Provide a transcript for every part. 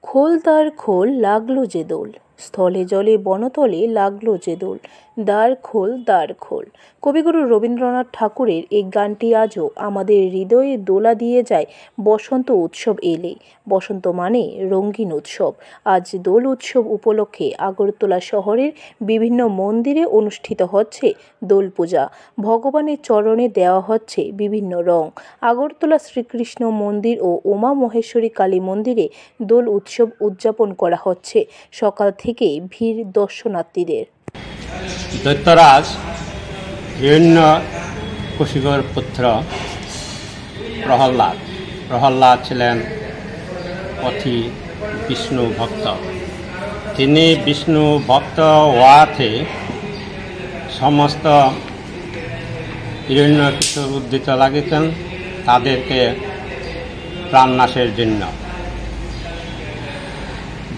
খোল দ্বার খোল লাগলো যে দোল, স্থলে জলে বনতলে লাগলো যে দোল, দ্বার খোল দ্বার খোল। কবিগুরু রবীন্দ্রনাথ ঠাকুরের এই গানটি আজও আমাদের হৃদয়ে দোলা দিয়ে যায় বসন্ত উৎসব এলে। বসন্ত মানে রঙিন উৎসব। আজ দোল উৎসব উপলক্ষে আগরতলা শহরের বিভিন্ন মন্দিরে অনুষ্ঠিত হচ্ছে দোল পূজা। ভগবানের চরণে দেওয়া হচ্ছে বিভিন্ন রং। আগরতলা শ্রীকৃষ্ণ মন্দির ও উমা মহেশ্বরী কালী মন্দিরে দোল উৎসব উদযাপন করা হচ্ছে। সকাল থেকে ভিড় দর্শনার্থীদের। দৈত্যরাজ হিরণ্যকশিপুর পুত্র প্রহ্লাদ ছিলেন অতি বিষ্ণু ভক্ত। তিনি বিষ্ণু ভক্ত হওয়াতে সমস্ত হিরণ্যকশিপুর উদ্দিত লাগিতেন তাদেরকে প্রাণনাশের জন্য।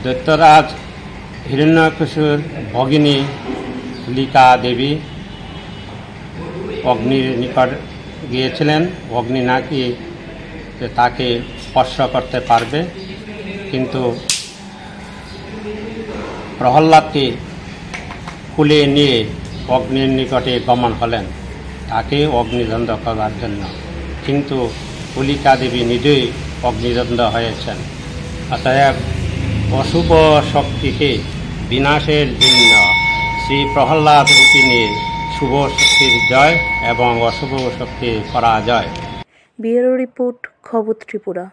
দৈত্যরাজ হিরণ্যকশিপুর ভগিনী হোলিকা দেবী অগ্নির নিকট গিয়েছিলেন। অগ্নি নাকি তাকে স্পর্শ করতে পারবে, কিন্তু প্রহ্লাদকে কুলে নিয়ে অগ্নির নিকটে গমন হলেন তাকে অগ্নিদগ্ধ করার জন্য, কিন্তু হোলিকা দেবী নিজেই অগ্নিদগ্ধ হয়েছেন। অতএব অশুভ শক্তিকে বিনাশের জন্য শ্রী প্রহ্লাদ রূপিণীর শুভ শক্তির জয় এবং অশুভ শক্তির পরাজয়। ব্যুরো রিপোর্ট, খবর ত্রিপুরা।